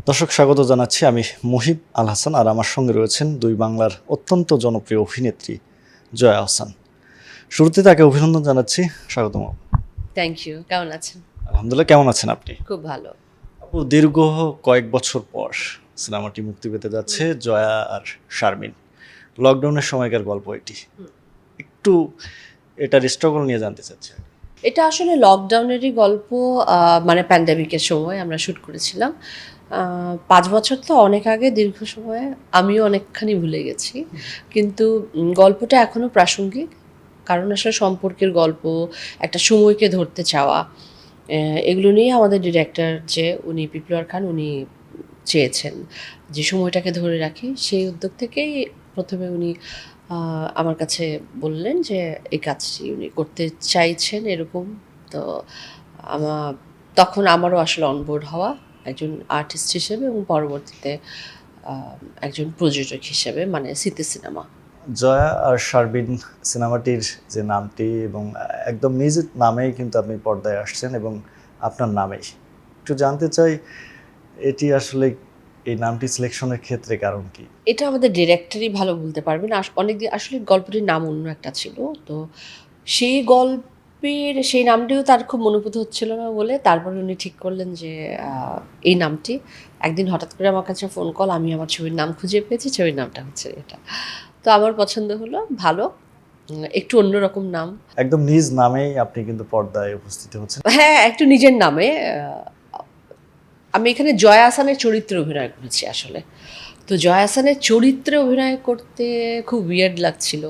দর্শক স্বাগত জানাচ্ছি। আমি মুহিব আল হাসান, আর আমার সঙ্গে রয়েছেন দুই বাংলার অত্যন্ত জনপ্রিয় অভিনেত্রী জয়া আহসান। শুরুতে তাকে অভিনন্দন জানাচ্ছি, স্বাগতম। Thank you. কেমন আছেন? আলহামদুলিল্লাহ, কেমন আছেন আপনি? খুব ভালো। আপু, দীর্ঘ কয়েক বছর পর সিনেমাটি মুক্তি পেতে যাচ্ছে, জয়া আর শারমিন। লকডাউনের সময়কার গল্প এটি। একটু এটার স্ট্রাগল নিয়ে জানতে চাচ্ছি। এটা আসলে লকডাউনেরই গল্প। মানে প্যান্ডেমিকের সময় আমরা শ্যুট করেছিলাম। ৫ বছর তো অনেক আগে, দীর্ঘ সময়ে আমিও অনেকখানি ভুলে গেছি। কিন্তু গল্পটা এখনও প্রাসঙ্গিক। কারণ আসলে সম্পর্কের গল্প, একটা সময়কে ধরতে চাওয়া, এগুলো নিয়ে আমাদের ডিরেক্টর যে উনি পিপলোয়ার খান, উনি চেয়েছেন যে সময়টাকে ধরে রাখি। সেই উদ্যোগ থেকেই প্রথমে উনি আমার কাছে বললেন যে এই কাজটি উনি করতে চাইছেন এরকম। তো আমা তখন আমারও আসলে অনবোর্ড হওয়া একজন আর্টিস্ট হিসেবে এবং পরবর্তীতে একজন প্রযোজক হিসেবে, মানে সিতে সিনেমা। জয়া আর শারমিন সিনেমাটির যে নামটি, এবং একদম নিজ নামেই কিন্তু আপনি পর্দায় আসছেন এবং আপনার নামেই। একটু জানতে চাই, এটি আসলে এই নামটি সিলেকশনের ক্ষেত্রে কারণ কি? এটা আমাদের ডিরেক্টরই ভালো বলতে পারবেন। অনেকদিন আসলে গল্পটির নাম অন্য একটা ছিল। তো সেই গল্পের সেই নামটিও তার খুব মনোভূত হচ্ছিল না বলে তারপরে উনি ঠিক করলেন যে এই নামটি। একদিন হঠাৎ করে আমার কাছে ফোন কল, আমি আমার ছবির নাম খুঁজে পেয়েছি, ছবির নামটা হচ্ছে এটা। তো আমার পছন্দ হলো, ভালো। একটু অন্যরকম নাম। একদম নিজ নামেই আপনি কিন্তু পর্দায় উপস্থিত হচ্ছেন। হ্যাঁ, একটু নিজের নামে। আমি এখানে জয়া আহসানের চরিত্রে অভিনয় করেছি আসলে। তো জয়া আহসানের চরিত্রে অভিনয় করতে খুব উইয়ার্ড লাগছিল,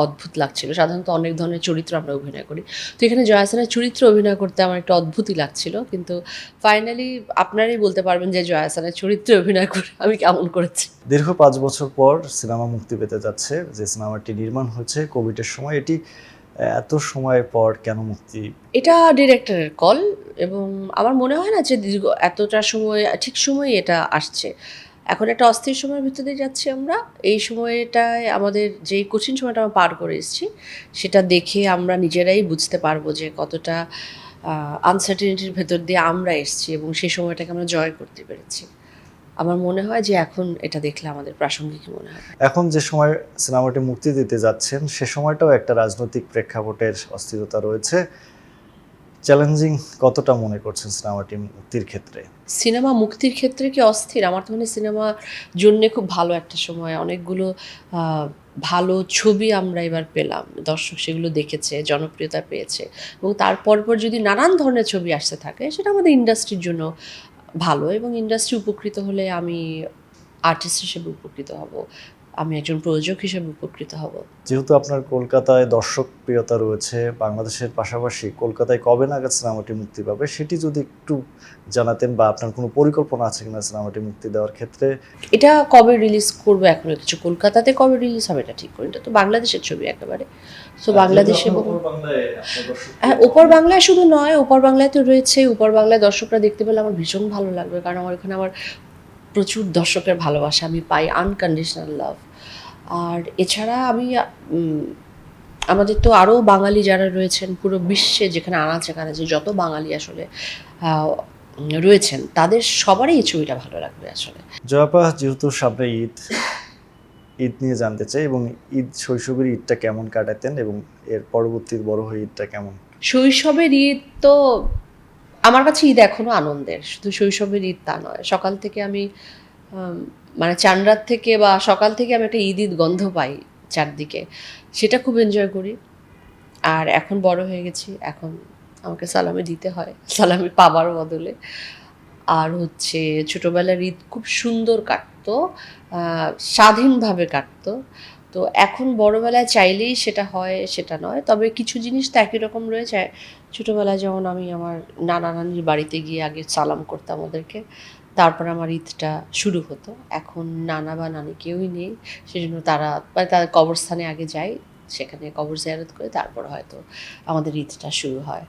অদ্ভুত লাগছিল। সাধারণত অনেক ধরনের চরিত্র আমরা অভিনয় করি। তো এখানে জয়া আহসানের চরিত্রে অভিনয় করতে আমার একটু অদ্ভুতই লাগছিল। কিন্তু ফাইনালি আপনারাই বলতে পারবেন যে জয়া আহসানের চরিত্রে অভিনয় করে আমি কেমন করেছি। দীর্ঘ 5 বছর পর সিনেমা মুক্তি পেতে যাচ্ছে, যে সিনেমাটি নির্মাণ হয়েছে কোভিডের সময়। এটি এত সময় পর কেন মুক্তি? এটা ডিরেক্টরের কল, এবং আমার মনে হয় না যে দীর্ঘ এতটা সময়, ঠিক সময়ে এটা আসছে। এখন একটা অস্থির সময়ের ভিতর দিয়ে যাচ্ছি আমরা। এই সময়টায় আমাদের যেই কঠিন সময়টা আমরা পার করে এসেছি, সেটা দেখে আমরা নিজেরাই বুঝতে পারবো যে কতটা আনসার্টেনিটির ভেতর দিয়ে আমরা এসেছি এবং সেই সময়টাকে আমরা জয় করতে পেরেছি। আমার মনে হয় যে এখন এটা দেখলে আমাদের প্রাসঙ্গিক মনে হয়। এখন যে সময় সিনেমাটি মুক্তি দিতে যাচ্ছেন, সে সময়টাও একটা রাজনৈতিক প্রেক্ষাপটের অস্থিরতা রয়েছে। চ্যালেঞ্জিং কতটা মনে করছেন সিনেমাটি মুক্তির ক্ষেত্রে? সিনেমা মুক্তির ক্ষেত্রে কি অস্থির? আমার তো মনে হয় সিনেমার জন্যে খুব ভালো একটা সময়। অনেকগুলো ভালো ছবি আমরা এবার পেলাম। দর্শক সেগুলো দেখেছে, জনপ্রিয়তা পেয়েছে, এবং তার পরপর যদি নানান ধরনের ছবি আসতে থাকে, সেটা আমাদের ইন্ডাস্ট্রির জন্য ভালো, এবং ইন্ডাস্ট্রি উপকৃত হলে আমি আর্টিস্ট হিসেবে উপকৃত হব। আমি একজন প্রযোজক হিসেবে উপকৃত হব। যেহেতু আপনার কলকাতায় দর্শকপ্রিয়তা রয়েছে, বাংলাদেশের পাশাপাশি কলকাতায় কবে নাগাদ সিনেমাটি মুক্তি পাবে সেটি যদি একটু জানাতেন, বা আপনার কোনো পরিকল্পনা আছে কিনা সিনেমাটি মুক্তি দেওয়ার ক্ষেত্রে? এটা কবে রিলিজ করবো এখনো কিছু, কলকাতাতে কবে রিলিজ হবে এটা ঠিক করি। এটা তো বাংলাদেশের ছবি একেবারে। সো বাংলাদেশে হ্যাঁ, ওপর বাংলায় শুধু নয়, ওপর বাংলায় তো রয়েছে। ওপর বাংলায় দর্শকরা দেখতে পেলে আমার ভীষণ ভালো লাগবে, কারণ আমার এখানে আমার প্রচুর দর্শকের ভালোবাসা আমি পাই, আনকন্ডিশনাল লাভ। আর এছাড়া আমি আমাদের তো আরও বাঙালি যারা রয়েছেন পুরো বিশ্বে, যেখানে আনাচে কানাচে যত বাঙালি আসলে রয়েছেন, তাদের সবারই এই ছবিটা ভালো লাগবে আসলে। জয়াপা, যেহেতু সামনে ঈদ, ঈদ নিয়ে জানতে চাই, এবং ঈদ, শৈশবের ঈদটা কেমন কাটাতেন এবং এর পরবর্তী বড় হয়ে ঈদটা কেমন? শৈশবের ঈদ তো আমার কাছে ঈদ এখনও আনন্দের। শুধু শৈশবের ঈদ তা নয়। সকাল থেকে আমি মানে চানরাত থেকে বা সকাল থেকে আমি একটা ঈদ ঈদ গন্ধ পাই চারদিকে। সেটা খুব এনজয় করি। আর এখন বড় হয়ে গেছি। এখন আমাকে সালামি দিতে হয়, সালামি পাবার বদলে। আর হচ্ছে ছোটবেলার ঈদ খুব সুন্দর কাটতো, স্বাধীনভাবে কাটতো। তো এখন বড়বেলায় চাইলেই সেটা হয় সেটা নয়। তবে কিছু জিনিস তো একই রকম রয়েছে। ছোটবেলায় যেমন আমি আমার নানা নানির বাড়িতে গিয়ে আগে সালাম করতাম ওদেরকে। তারপর আমার ঈদটা শুরু হতো। এখন নানা বা নানি কেউই নেই। সেজন্য তারা মানে তাদের কবরস্থানে আগে যাই। সেখানে কবর জিয়ারত করে তারপর হয়তো আমাদের ঈদটা শুরু হয়।